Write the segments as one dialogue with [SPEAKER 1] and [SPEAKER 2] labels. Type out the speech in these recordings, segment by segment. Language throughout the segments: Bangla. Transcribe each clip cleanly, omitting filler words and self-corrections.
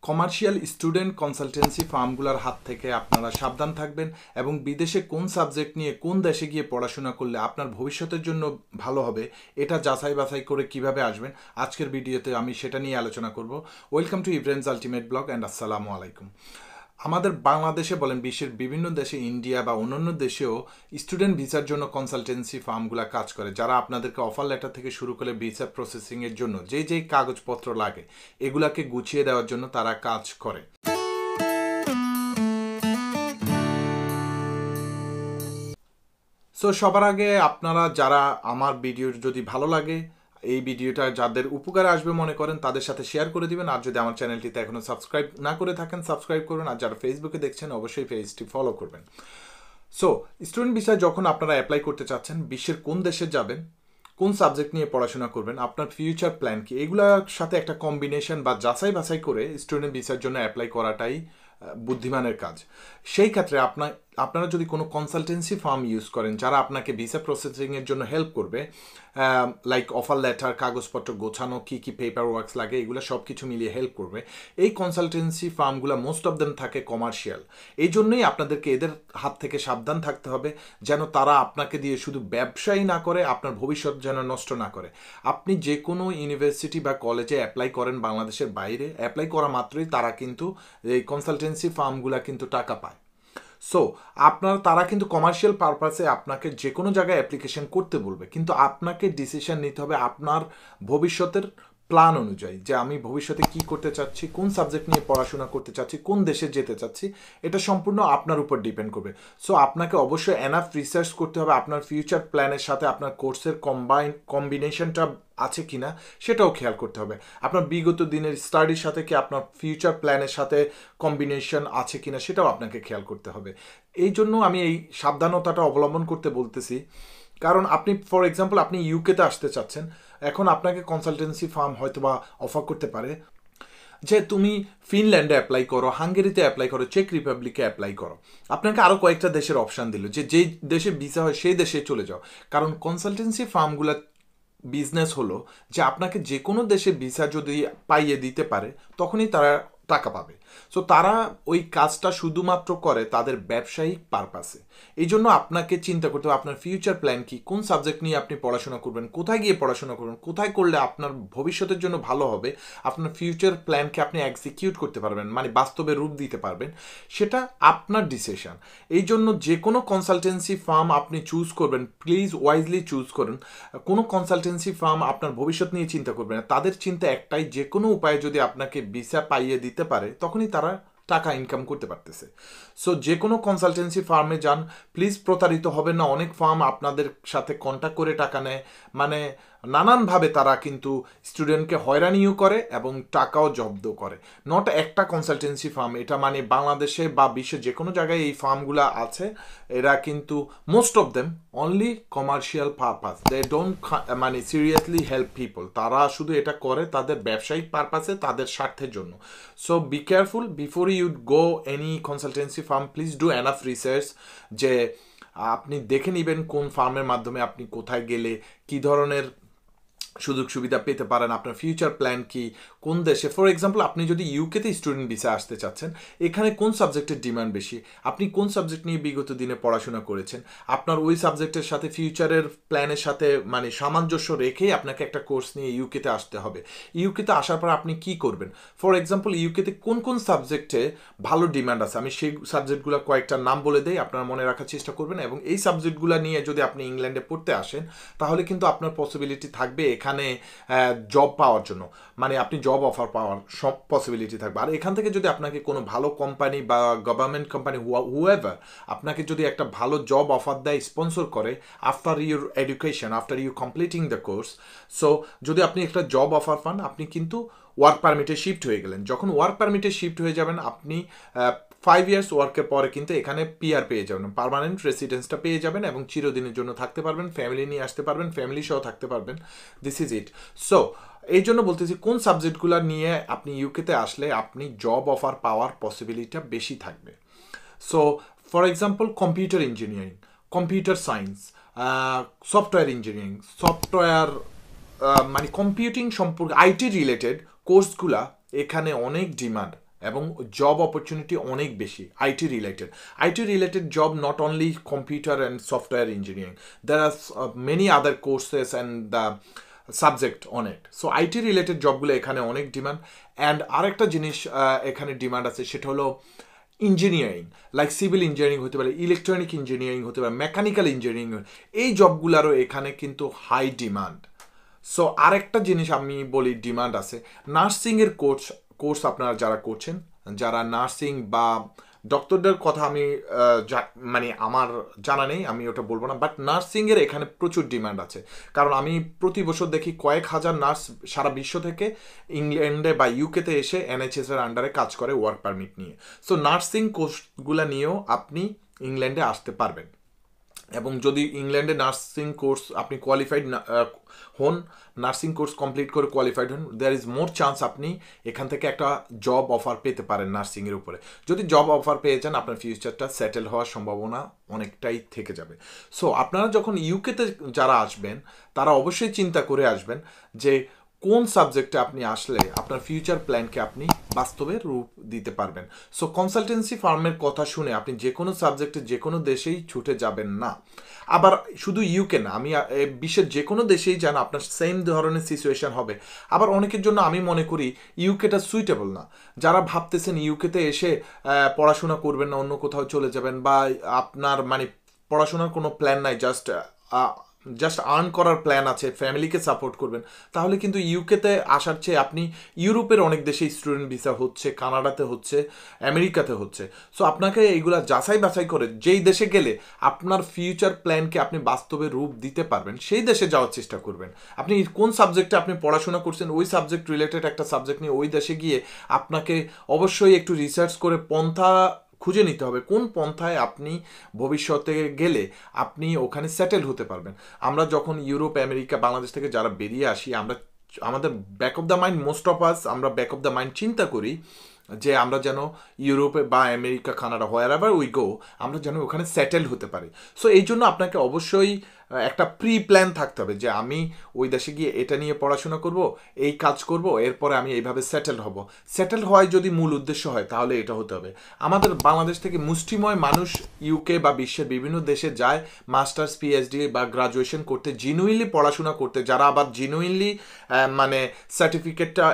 [SPEAKER 1] কমার্শিয়াল স্টুডেন্ট কনসালটেন্সি ফার্মগুলোর হাত থেকে আপনারা সাবধান থাকবেন এবং বিদেশে কোন সাবজেক্ট নিয়ে কোন দেশে গিয়ে পড়াশোনা করলে আপনার ভবিষ্যতের জন্য ভালো হবে এটা যাচাই বাছাই করে কিভাবে আসবেন আজকের ভিডিওতে আমি সেটা নিয়ে আলোচনা করব। Welcome to Ibrahim's ultimate blog and আসসালামু আলাইকুম। আমাদের বাংলাদেশে বলেন বিশ্বের বিভিন্ন দেশে ইন্ডিয়া বা অন্যান্য দেশেও স্টুডেন্ট ভিসার জন্য কনসালটেন্সি ফার্মগুলো কাজ করে, যারা আপনাদেরকে অফার লেটার থেকে শুরু করে ভিসা প্রসেসিংয়ের জন্য যেই কাগজপত্র লাগে এগুলাকে গুছিয়ে দেওয়ার জন্য তারা কাজ করে। সো সবার আগে আপনারা যারা আমার ভিডিও যদি ভালো লাগে, এই ভিডিওটা যাদের উপকারে আসবে মনে করেন তাদের সাথে শেয়ার করে দিবেন। আর যদি আমার চ্যানেলটিতে এখনও সাবস্ক্রাইব না করে থাকেন সাবস্ক্রাইব করবেন। আর যারা ফেসবুকে দেখছেন অবশ্যই পেজটি ফলো করবেন। সো স্টুডেন্ট ভিসা যখন আপনারা অ্যাপ্লাই করতে চাচ্ছেন, বিশ্বের কোন দেশে যাবেন, কোন সাবজেক্ট নিয়ে পড়াশোনা করবেন, আপনার ফিউচার প্ল্যান কি, এগুলোর সাথে একটা কম্বিনেশন বা যাচাই বাছাই করে স্টুডেন্ট ভিসার জন্য অ্যাপ্লাই করাটাই বুদ্ধিমানের কাজ। সেই ক্ষেত্রে আপনারা যদি কোনো কনসালটেন্সি ফার্ম ইউজ করেন যারা আপনাকে ভিসা প্রসেসিংয়ের জন্য হেল্প করবে, লাইক অফার লেটার, কাগজপত্র গোছানো, কী পেপার ওয়ার্কস লাগে, এগুলো সব কিছু মিলিয়ে হেল্প করবে, এই কনসালটেন্সি ফার্মগুলো মোস্ট অফ দেম থাকে কমার্শিয়াল। এই জন্যই আপনাদেরকে এদের হাত থেকে সাবধান থাকতে হবে যেন তারা আপনাকে দিয়ে শুধু ব্যবসায়ী না করে, আপনার ভবিষ্যৎ যেন নষ্ট না করে। আপনি যে কোনো ইউনিভার্সিটি বা কলেজে অ্যাপ্লাই করেন বাংলাদেশের বাইরে, অ্যাপ্লাই করা মাত্রই তারা কিন্তু এই কনসালটেন্সি ফার্মগুলো কিন্তু টাকা পায়। সো তারা কিন্তু কমার্শিয়াল পারপাসে আপনাকে যে কোনো জায়গায় অ্যাপ্লিকেশন করতে বলবে, কিন্তু আপনাকে ডিসিশন নিতে হবে আপনার ভবিষ্যতের প্ল্যান অনুযায়ী, যে আমি ভবিষ্যতে কি করতে চাচ্ছি, কোন সাবজেক্ট নিয়ে পড়াশোনা করতে চাচ্ছি, কোন দেশে যেতে চাচ্ছি, এটা সম্পূর্ণ আপনার উপর ডিপেন্ড করবে। সো আপনাকে অবশ্যই এনাফ রিসার্চ করতে হবে আপনার ফিউচার প্ল্যানের সাথে আপনার কোর্সের কম্বিনেশনটা আছে কিনা সেটাও খেয়াল করতে হবে। আপনার বিগত দিনের স্টাডির সাথে কি আপনার ফিউচার প্ল্যানের সাথে কম্বিনেশন আছে কিনা সেটাও আপনাকে খেয়াল করতে হবে। এই জন্য আমি এই সাবধানতাটা অবলম্বন করতে বলতেছি। কারণ আপনি ফর এক্সাম্পল আপনি ইউকেতে আসতে চাচ্ছেন, এখন আপনাকে কনসালটেন্সি ফার্ম হয়তো বা অফার করতে পারে যে তুমি ফিনল্যান্ডে অ্যাপ্লাই করো, হাঙ্গেরিতে অ্যাপ্লাই করো, চেক রিপাবলিকে অ্যাপ্লাই করো। আপনাকে আরও কয়েকটা দেশের অপশান দিল যে যেই দেশে ভিসা হয় সেই দেশে চলে যাও। কারণ কনসালটেন্সি ফার্মগুলো বিজনেস হলো যে আপনাকে যে কোনো দেশে ভিসা যদি পাইয়ে দিতে পারে তখনই তারা টাকা পাবে। সো তারা ওই কাজটা শুধুমাত্র করে তাদের ব্যবসায়িক পারপাসে। এই জন্য আপনাকে চিন্তা করতে হবে আপনার ফিউচার প্ল্যান কি, কোন সাবজেক্ট নিয়ে আপনি পড়াশোনা করবেন, কোথায় গিয়ে পড়াশোনা করবেন, কোথায় করলে আপনার ভবিষ্যতের জন্য ভালো হবে, আপনার ফিউচার প্ল্যানকে আপনি এক্সিকিউট করতে পারবেন, মানে বাস্তবে রূপ দিতে পারবেন, সেটা আপনার ডিসিশন। এই জন্য যে কোনো কনসালটেন্সি ফার্ম আপনি চুজ করবেন, প্লিজ ওয়াইজলি চুজ করুন। কোনো কনসালটেন্সি ফার্ম আপনার ভবিষ্যৎ নিয়ে চিন্তা করবে না, তাদের চিন্তা একটাই, যে কোনো উপায়ে যদি আপনাকে ভিসা পাইয়ে দিতে পারে তখনই তারা টাকা ইনকাম করতে পারতেছে। সো যে কোনো কনসালটেন্সি ফার্মে যান, প্লিজ প্রতারিত হবেন না। অনেক ফার্ম আপনাদের সাথে কন্ট্যাক্ট করে টাকা নেয়, মানে নানানভাবে তারা কিন্তু স্টুডেন্টকে হয়রানিও করে এবং টাকাও জব্দ করে। নট একটা কনসালটেন্সি ফার্ম, এটা মানে বাংলাদেশে বা বিশ্বে যে কোনো জায়গায় এই ফার্মগুলো আছে, এরা কিন্তু most of them only commercial purpose, they don't মানে সিরিয়াসলি হেল্প পিপল। তারা শুধু এটা করে তাদের ব্যবসায়িক পারপাসে, তাদের স্বার্থের জন্য। So be careful before you go any consultancy firm, please do enough research, যে আপনি দেখে নেবেন কোন ফার্মের মাধ্যমে আপনি কোথায় গেলে কী ধরনের সুযোগ সুবিধা পেতে পারেন, আপনার ফিউচার প্ল্যান কি, কোন দেশে। ফর এক্সাম্পল আপনি যদি ইউকেতে স্টুডেন্ট ভিসা আসতে চাচ্ছেন, এখানে কোন সাবজেক্টের ডিমান্ড বেশি, আপনি কোন সাবজেক্ট নিয়ে বিগত দিনে পড়াশোনা করেছেন, আপনার ওই সাবজেক্টের সাথে ফিউচারের প্ল্যানের সাথে মানে সামঞ্জস্য রেখেই আপনাকে একটা কোর্স নিয়ে ইউকেতে আসতে হবে। ইউকেতে আসার পর আপনি কি করবেন, ফর এক্সাম্পল ইউকেতে কোন কোন সাবজেক্টে ভালো ডিমান্ড আছে, আমি সেই সাবজেক্টগুলো কয়েকটা নাম বলে দেই, আপনারা মনে রাখার চেষ্টা করবেন। এবং এই সাবজেক্টগুলো নিয়ে যদি আপনি ইংল্যান্ডে পড়তে আসেন তাহলে কিন্তু আপনার পসিবিলিটি থাকবে এখানে জব পাওয়ার জন্য, মানে আপনি জব অফার পাওয়ার সব পসিবিলিটি থাকবে। আর এখান থেকে যদি আপনাকে কোনো ভালো কোম্পানি বা গভর্নমেন্ট কোম্পানি হুএভার আপনাকে যদি একটা ভালো জব অফার দেয়, স্পন্সর করে after your education, after you completing the course, so যদি আপনি একটা জব অফার পান আপনি কিন্তু ওয়ার্ক পারমিটে শিফট হয়ে গেলেন। যখন ওয়ার্ক পারমিটে শিফট হয়ে যাবেন আপনি 5 ইয়ার্স ওয়ার্কের পরে কিন্তু এখানে পিআর পেয়ে যাবেন, পার্মানেন্ট রেসিডেন্সটা পেয়ে যাবেন এবং চিরদিনের জন্য থাকতে পারবেন, ফ্যামিলি নিয়ে আসতে পারবেন, ফ্যামিলি সহ থাকতে পারবেন। This is it. সো এই জন্য বলতেছি কোন সাবজেক্টগুলো নিয়ে আপনি ইউকেতে আসলে আপনি জব অফার পাওয়ার পসিবিলিটিটা বেশি থাকবে। So for example computer engineering, computer science, software engineering, software মানে কম্পিউটিং সম্পর্কে আইটি রিলেটেড কোর্সগুলা এখানে অনেক ডিমান্ড এবং জব অপরচুনিটি অনেক বেশি IT related job, not only computer and software engineering, there are many other courses and the subject on it. So IT related জবগুলো এখানে অনেক ডিমান্ড। অ্যান্ড আরেকটা জিনিস এখানে ডিমান্ড আছে, সেটা হলো ইঞ্জিনিয়ারিং, লাইক সিভিল ইঞ্জিনিয়ারিং হতে পারে, ইলেকট্রনিক ইঞ্জিনিয়ারিং হতে পারে, মেকানিক্যাল ইঞ্জিনিয়ারিং, এই জবগুলোরও এখানে কিন্তু হাই ডিমান্ড। সো আরেকটা জিনিস আমি বলি ডিমান্ড আছে, নার্সিংয়ের কোর্স আপনারা যারা করছেন, যারা নার্সিং বা ডক্টরদের কথা আমি মানে আমার জানা নেই, আমি ওটা বলবো না, বাট নার্সিংয়ের এখানে প্রচুর ডিমান্ড আছে। কারণ আমি প্রতি বছর দেখি কয়েক হাজার নার্স সারা বিশ্ব থেকে ইংল্যান্ডে বা ইউকেতে এসে NHS এর আন্ডারে কাজ করে ওয়ার্ক পারমিট নিয়ে। সো নার্সিং কোর্সগুলো নিয়েও আপনি ইংল্যান্ডে আসতে পারবেন। এবং যদি ইংল্যান্ডে নার্সিং কোর্স আপনি কোয়ালিফাইড হন, নার্সিং কোর্স কমপ্লিট করে কোয়ালিফাইড হন, দেয়ার ইজ মোর চান্স আপনি এখান থেকে একটা জব অফার পেতে পারেন নার্সিংয়ের উপরে। যদি জব অফার পেয়ে যান, আপনার ফিউচারটা সেটেল হওয়ার সম্ভাবনা অনেকটাই থেকে যাবে। সো আপনারা যখন ইউকেতে যারা আসবেন, তারা অবশ্যই চিন্তা করে আসবেন যে কোন সাবজেক্টে আপনি আসলে আপনার ফিউচার প্ল্যানকে আপনি বাস্তবে রূপ দিতে পারবেন। সো কনসালটেন্সি ফার্মের কথা শুনে আপনি যে কোনো সাবজেক্টে যে কোনো দেশেই ছুটে যাবেন না। আবার শুধু ইউকে না, আমি বিশ্বের যে কোনো দেশেই যান আপনার সেম ধরনের সিচুয়েশন হবে। আবার অনেকের জন্য আমি মনে করি ইউকেটা সুইটেবল না। যারা ভাবতেছেন ইউকেতে এসে পড়াশোনা করবেন না, অন্য কোথাও চলে যাবেন, বা আপনার মানে পড়াশোনার কোনো প্ল্যান নাই, জাস্ট আর্ন করার প্ল্যান আছে, ফ্যামিলিকে সাপোর্ট করবেন, তাহলে কিন্তু ইউকেতে আসার চেয়ে আপনি ইউরোপের অনেক দেশে স্টুডেন্ট ভিসা হচ্ছে, কানাডাতে হচ্ছে, আমেরিকাতে হচ্ছে। সো আপনাকে এইগুলা যাচাই বাছাই করে যেই দেশে গেলে আপনার ফিউচার প্ল্যানকে আপনি বাস্তবে রূপ দিতে পারবেন, সেই দেশে যাওয়ার চেষ্টা করবেন। আপনি কোন সাবজেক্টে আপনি পড়াশোনা করছেন, ওই সাবজেক্ট রিলেটেড একটা সাবজেক্ট নিয়ে ওই দেশে গিয়ে আপনাকে অবশ্যই একটু রিসার্চ করে পন্থা খুঁজে নিতে হবে কোন পন্থায় আপনি ভবিষ্যতে গেলে আপনি ওখানে সেটেল হতে পারবেন। আমরা যখন ইউরোপ, আমেরিকা, বাংলাদেশ থেকে যারা বেরিয়ে আসি, আমাদের back of the mind, most of us আমরা ব্যাক অফ দ্য মাইন্ড চিন্তা করি যে আমরা যেন ইউরোপে বা America, Canada, where ever we go, আমরা যেন ওখানে সেটেল হতে পারি। সো এই জন্য আপনাকে অবশ্যই একটা প্রি প্ল্যান থাকতে হবে যে আমি ওই দেশে গিয়ে এটা নিয়ে পড়াশোনা করব, এই কাজ করব, এরপরে আমি এইভাবে সেটেল হব। সেটেল হওয়াই যদি মূল উদ্দেশ্য হয় তাহলে এটা হতে হবে। আমাদের বাংলাদেশ থেকে মুষ্টিময় মানুষ ইউকে বা বিশ্বের বিভিন্ন দেশে যায় মাস্টার্স, PhD বা গ্রাজুয়েশন করতে, জিনুইনলি পড়াশোনা করতে, যারা আবার জিনুইনলি মানে সার্টিফিকেটটা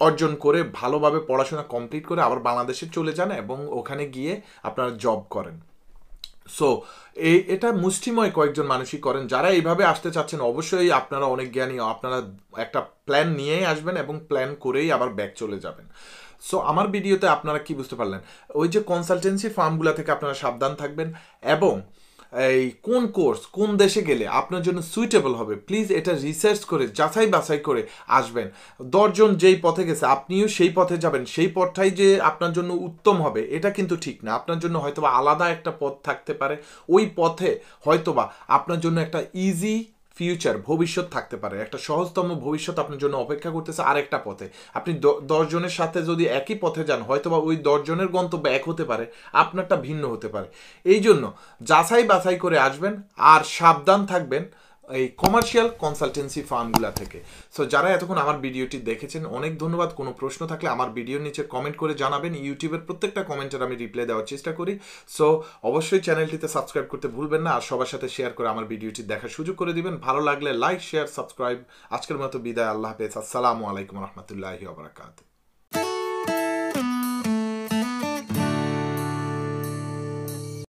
[SPEAKER 1] অর্জন করে ভালোভাবে পড়াশোনা কমপ্লিট করে আবার বাংলাদেশে চলে যান এবং ওখানে গিয়ে আপনারা জব করেন। সো এটা মুষ্টিময় কয়েকজন মানুষই করেন। যারা এইভাবে আসতে চাচ্ছেন অবশ্যই আপনারা অনেক জ্ঞানী, আপনারা একটা প্ল্যান নিয়েই আসবেন এবং প্ল্যান করেই আবার ব্যাক চলে যাবেন। সো আমার ভিডিওতে আপনারা কি বুঝতে পারলেন, ওই যে কনসালটেন্সি ফার্মগুলো থেকে আপনারা সাবধান থাকবেন এবং এই কোন কোর্স কোন দেশে গেলে আপনার জন্য সুইটেবল হবে প্লিজ এটা রিসার্চ করে যাচাই বাছাই করে আসবেন। 10 জন যেই পথে গেছে আপনিও সেই পথে যাবেন, সেই পথটাই যে আপনার জন্য উত্তম হবে এটা কিন্তু ঠিক না। আপনার জন্য হয়তোবা আলাদা একটা পথ থাকতে পারে, ওই পথে হয়তোবা আপনার জন্য একটা ইজি ফিউচার ভবিষ্যৎ থাকতে পারে, একটা সহজতম ভবিষ্যৎ আপনার জন্য অপেক্ষা করতেছে আরেকটা পথে। আপনি 10 জনের সাথে যদি একই পথে যান, হয়তোবা ওই 10 জনের গন্তব্য এক হতে পারে, আপনারটা ভিন্ন হতে পারে। এই জন্য যাচাই বাছাই করে আসবেন আর সাবধান থাকবেন এই কমার্শিয়াল কনসালটেন্সি ফার্মগুলা থেকে। সো যারা এতক্ষণ আমার ভিডিওটি দেখেছেন অনেক ধন্যবাদ। কোনো প্রশ্ন থাকলে আমার ভিডিওর নিচে কমেন্ট করে জানাবেন, ইউটিউবের প্রত্যেকটা কমেন্টের আমি রিপ্লাই দেওয়ার চেষ্টা করি। সো অবশ্যই চ্যানেলটিতে সাবস্ক্রাইব করতে ভুলবেন না, আর সবার সাথে শেয়ার করে আমার ভিডিওটি দেখার সুযোগ করে দিবেন। ভালো লাগলে লাইক, শেয়ার, সাবস্ক্রাইব। আজকের মতো বিদায়, আল্লাহ হাফেজ, আসসালামু আলাইকুম রহমতুল্লাহি ওয়া বারাকাতুহু।